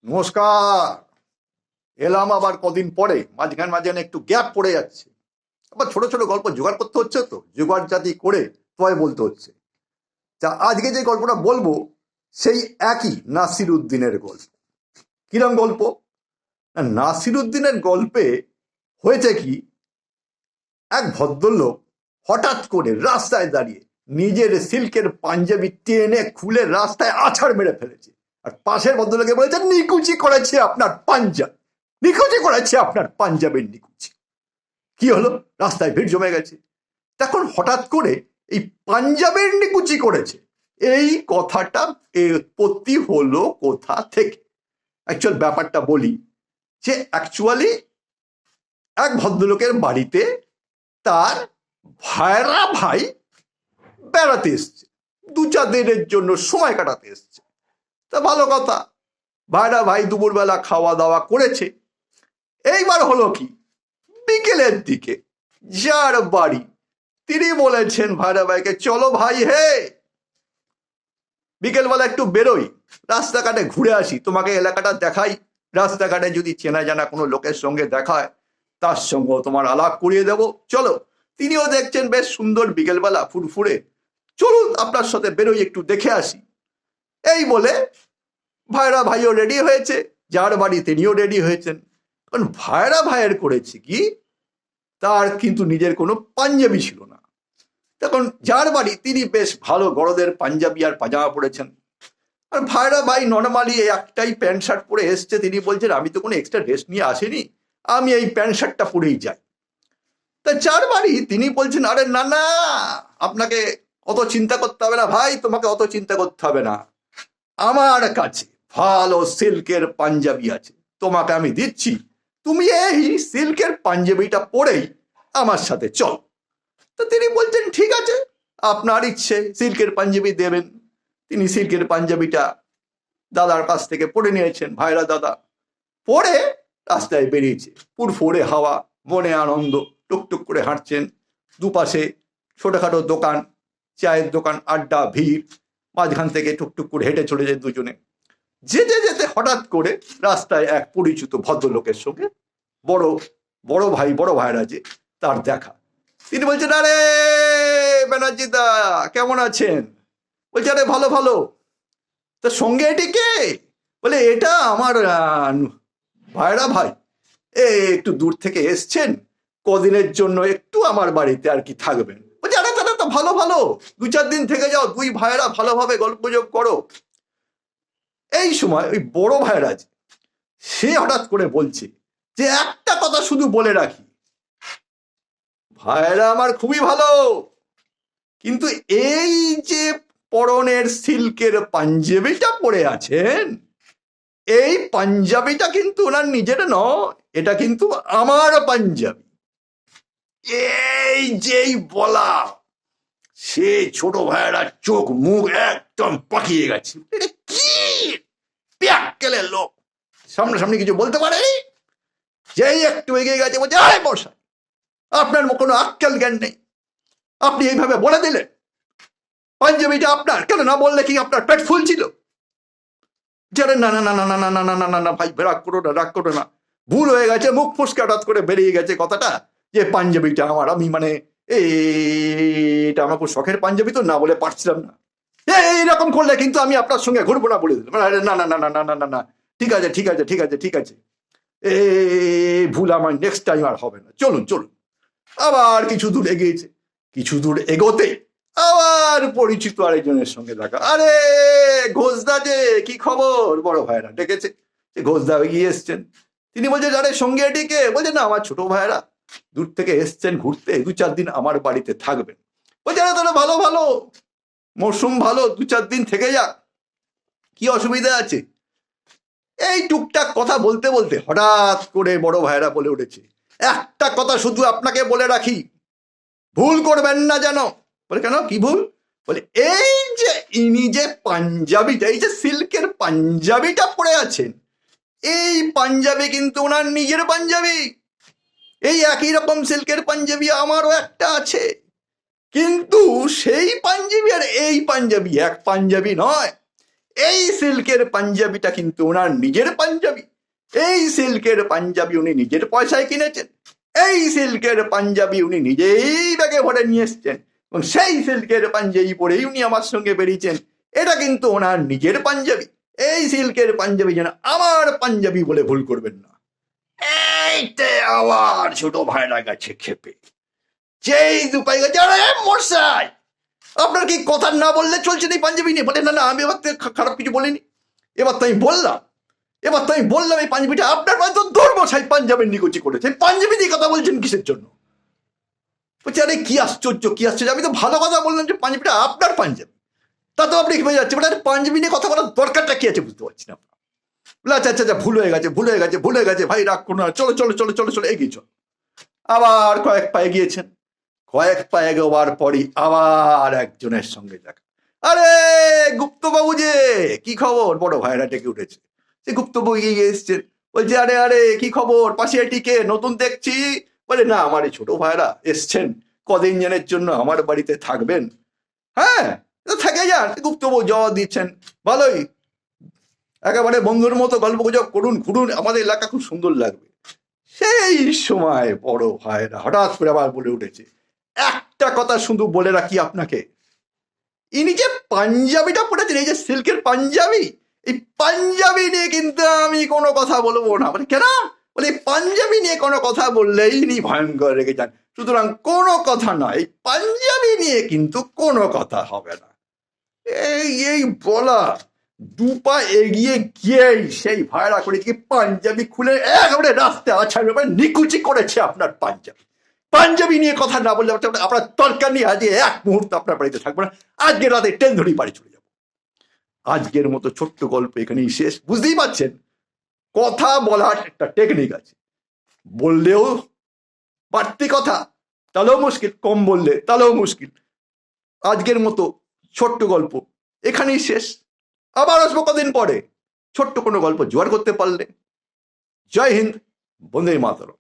নমস্কার। এলাম আবার কদিন পরে, মাঝখানে একটু গ্যাপ পড়ে যাচ্ছে। আবার ছোট ছোট গল্প জোগাড় করতে হচ্ছে, তো জোগাড় জাতি করে তোমায় বলতে হচ্ছে। তা আজকে যে গল্পটা বলবো সেই একই নাসির উদ্দিনের গল্প। কিরম গল্প? না, নাসির উদ্দিনের গল্পে হয়েছে কি, এক ভদ্রলোক হঠাৎ করে রাস্তায় দাঁড়িয়ে নিজের সিল্কের পাঞ্জাবি টেনে খুলে রাস্তায় আছাড় মেরে ফেলেছে। আর পাশের ভদ্রলোকে বলেছে, নিকুচি করেছে আপনার পাঞ্জাবি, নিকুচি করেছে আপনার পাঞ্জাবের নিকুচি। কি হলো? রাস্তায় ভিড় জমে গেছে। তখন হঠাৎ করে এই পাঞ্জাবের নিকুচি করেছে এই কথাটা উৎপত্তি হলো কোথা থেকে? অ্যাকচুয়াল ব্যাপারটা বলি, যে অ্যাকচুয়ালি এক ভদ্রলোকের বাড়িতে তার ভাইরা ভাই বেড়াতে এসছে, 2-4 দিনের জন্য সময় কাটাতে এসছে। তা ভালো কথা, ভাইরা ভাই দুপুরবেলা খাওয়া দাওয়া করেছে। এইবার হলো কি, বিকেলের দিকে যার বাড়ি তিনি বলেছেন ভাইরা ভাইকে, চলো ভাই হে, বিকেলবেলা একটু বেরোই, রাস্তাঘাটে ঘুরে আসি, তোমাকে এলাকাটা দেখাই, রাস্তাঘাটে যদি চেনা জানা কোনো লোকের সঙ্গে দেখায় তার সঙ্গেও তোমার আলাপ করিয়ে দেব, চলো। তিনিও দেখছেন বেশ সুন্দর বিকেলবেলা ফুরফুরে, চলুন আপনার সাথে বেরোই, একটু দেখে আসি। এই বলে ভাইরা ভাইও রেডি হয়েছে, যার বাড়ি তিনিও রেডি হয়েছেন। কারণ ভাইরা ভাইয়ের করেছে কি, তার কিন্তু নিজের কোনো পাঞ্জাবি ছিল না। তখন যার বাড়ি তিনি বেশ ভালো গরদের পাঞ্জাবি আর পাজামা পরেছেন, আর ভাইরা ভাই নর্মালি একটাই প্যান্ট শার্ট পরে এসছে। তিনি বলছেন, আমি তো কোনো এক্সট্রা ড্রেস নিয়ে আসিনি, আমি এই প্যান্ট শার্টটা পরেই যাই। তা যার বাড়ি তিনি বলছেন, আরে না না, আপনাকে অত চিন্তা করতে হবে না ভাই, তোমাকে অত চিন্তা করতে হবে না, আমার কাছে ভালো সিল্কের পাঞ্জাবি আছে, তোমাকে আমি দিচ্ছি, তুমি এই সিল্কের পাঞ্জাবিটা পরেই আমার সাথে চল। তো তিনি বলছেন, ঠিক আছে, আপনার ইচ্ছে, সিল্কের পাঞ্জাবি দেবেন। তিনি সিল্কের পাঞ্জাবিটা দাদার কাছ থেকে পরে নিয়েছেন। ভাইরা দাদা পরে রাস্তায় বেরিয়েছে, ফুরফুরে হাওয়া, মনে আনন্দ, টুকটুক করে হাঁটছেন। দুপাশে ছোটখাটো দোকান, চায়ের দোকান, আড্ডা, ভিড়, মাঝখান থেকে টুকটুক করে হেঁটে চলে যায় দুজনে। যেতে যেতে হঠাৎ করে রাস্তায় এক পরিচিত ভদ্রলোকের সঙ্গে বড় বড় ভাই, বড় ভাইরা যে, তার দেখা। তিনি বলছেন, আরে ব্যানার্জি দা, কেমন আছেন? বলছে, আরে ভালো ভালো। তার সঙ্গে এটি কে? বলে, এটা আমার ভাইরা ভাই, একটু দূর থেকে এসছেন, কদিনের জন্য একটু আমার বাড়িতে আর কি থাকবেন। বলছে, আরে দাদা, তো ভালো ভালো, 2-4 দিন থেকে যাও, দুই ভাইরা ভালোভাবে গল্পগুজব করো। এই সময় ওই বড় ভাইরা যে, সে হঠাৎ করে বলছে যে, একটা কথা শুধু বলে রাখি, ভাইরা আমার খুবই ভালো, কিন্তু এই যে পরনের সিল্কের পাঞ্জাবিটা পরে আছেন, এই পাঞ্জাবিটা কিন্তু ওনার নিজের নয়, এটা কিন্তু আমার পাঞ্জাবি। এই যেই বলা, সে ছোট ভাইয়েরা চোখ মুখ একদম পাকিয়ে গেছে। কি প্যাকেলের লোক, সামনাসামনি কিছু বলতে পারে, যেই একটু এগিয়ে গেছে বলছে, আরে মশাই, আপনার কোনো আক্কেল জ্ঞান নেই, আপনি এইভাবে বলে দিলেন পাঞ্জাবিটা আপনার, কেন না বললে কি আপনার পেট ফুল ছিল? যারা না না না না না না না না না না না ভাই, রাগ করো না, রাগ করো না, ভুল হয়ে গেছে, মুখ ফুসকে হঠাৎ করে বেরিয়ে গেছে কথাটা, যে পাঞ্জাবিটা আমার, আমি মানে এটা আমার খুব শখের পাঞ্জাবি, তো না বলে পারছিলাম না, এইরকম করলে কিন্তু আমি আপনার সঙ্গে ঘুরবো না বলে দিলাম। না না না না না না না না, ঠিক আছে ঠিক আছে ঠিক আছে ঠিক আছে, ভুল আমার নেক্সট টাইম আর হবে না, চলুন চলুন। আবার কিছু দূর এগিয়েছে, কিছু দূর এগোতে আবার পরিচিত আরেকজনের সঙ্গে দেখা। আরে ঘোষদা যে, কি খবর? বড় ভাইরা ডেকেছে, ঘোষদা এগিয়ে এসছেন। তিনি বলছেন, আরে সঙ্গে এটিকে? বলছে, না, আমার ছোট ভাইরা দূর থেকে এসছেন ঘুরতে, 2-4 দিন আমার বাড়িতে থাকবেন। বলছে, আরে তাহলে ভালো ভালো, মরশুম ভালো, 2-4 দিন থেকে যাক, কি অসুবিধা আছে? এই টুকটাক কথা বলতে বলতে হঠাৎ করে বড় ভাইরা বলে উঠেছে, একটা কথা শুধু আপনাকে বলে রাখি, ভুল করবেন না যেন। বলে, কেন, কি ভুল? বলে, এই যে ইনি যে পাঞ্জাবিটা, এই যে সিল্কের পাঞ্জাবিটা পরে আছেন, এই পাঞ্জাবি কিন্তু ওনার নিজের পাঞ্জাবি। এই একই রকম সিল্কের পাঞ্জাবি আমারও একটা আছে, কিন্তু সেই পাঞ্জাবি আর এই পাঞ্জাবি এক পাঞ্জাবি নয়। এই সিল্কের পাঞ্জাবিটা কিন্তু ওনার নিজের পাঞ্জাবি, এই সিল্কের পাঞ্জাবি উনি নিজের পয়সায় কিনেছেন, এই সিল্কের পাঞ্জাবি উনি নিজেই ব্যাগে ভরে নিয়ে এসছেন এবং সেই সিল্কের পাঞ্জাবি পরেই উনি আমার সঙ্গে বেরিয়েছেন। এটা কিন্তু ওনার নিজের পাঞ্জাবি, এই সিল্কের পাঞ্জাবি যেন আমার পাঞ্জাবি বলে ভুল করবেন না। এইতে আবার ছোট ভাইরা গেছে খেপে, যেই দুপাই গেছে, আরে মশাই আপনার কি কথা না বললে চলছে না এই পাঞ্জাবি নিয়ে? বলে না না আমি এবার খারাপ কিছু বলিনি, এবার তো আমি বললাম এই পাঞ্জাবিটা আপনার মানে তো দৌড়মশাই পাঞ্জাবের নিকুচি করেছে, পাঞ্জাবি নিয়ে কথা বলছেন কিসের জন্য? বলছে আরে কি আশ্চর্য, আমি তো ভালো কথা বললাম যে পাঞ্জাবিটা আপনার পাঞ্জাবি, তা তো আপনি খেপে যাচ্ছে, বলে পাঞ্জাবি নিয়ে কথা বলার দরকারটা কি আছে বুঝতে পারছি না। বলে আচ্ছা আচ্ছা ভুল হয়ে গেছে ভাই, রাগ করুন না, চলো এগিয়ে চল। আবার কয়েক পা এগিয়েছেন, কয়েক পা এগোবার পরই আবার একজনের সঙ্গে দেখা। আরে গুপ্তবাবু যে, কি খবর? বড় ভাইরা ডেকে উঠেছে। সে গুপ্তবাবু এগিয়ে এসছেন, বলছে আরে আরে কি খবর, পাশে এটিকে নতুন দেখছি? বলে না আমার এই ছোট ভাইরা এসছেন কদিন জনের জন্য আমার বাড়িতে থাকবেন। হ্যাঁ থেকে যান। গুপ্তবাবু জবাব দিচ্ছেন, ভালোই, একেবারে বন্ধুর মতো গল্প গুজব করুন, ঘুরুন, আমাদের এলাকা খুব সুন্দর লাগবে। সেই সময় বড় ভাইরা হঠাৎ করে আবার বলে উঠেছে, একটা কথা শুধু বলে রাখি আপনাকে, ইনি যে পাঞ্জাবিটা পড়েছেন, এই যে সিল্কের পাঞ্জাবি, এই পাঞ্জাবি নিয়ে কিন্তু আমি কোনো কথা বলবো না। বলে কেন? বলে পাঞ্জাবি নিয়ে কোনো কথা বললেই ইনি ভয়ঙ্কর রেগে যান, সুতরাং কোনো কথা নয়, এই পাঞ্জাবি নিয়ে কিন্তু কোনো কথা হবে না। এই বলা দুপা এগিয়ে গিয়েই সেই ভাইরা করে পাঞ্জাবি খুলে একেবারে রাস্তায় আছাড় ব্যাপারে নিকুচি করেছে আপনার পাঞ্জাবি নিয়ে কথা না বললে আপনার দরকার নেই, আজ এক মুহূর্ত আপনার বাড়িতে থাকবো না, আজকে রাতে ট্রেন ধরেই বাড়ি চলে যাবো। আজকের মতো ছোট্ট গল্প এখানেই শেষ। বুঝতেই পারছেন কথা বলার একটা টেকনিক আছে, বললেও বাড়তি কথা তাহলেও মুশকিল, কম বললে তাহলেও মুশকিল। আজকের মতো ছোট্ট গল্প এখানেই শেষ, আবার আসবো কদিন পরে ছোট্ট কোনো গল্প জোগাড় করতে পারলে। জয় হিন্দ, বন্দে মাতরম।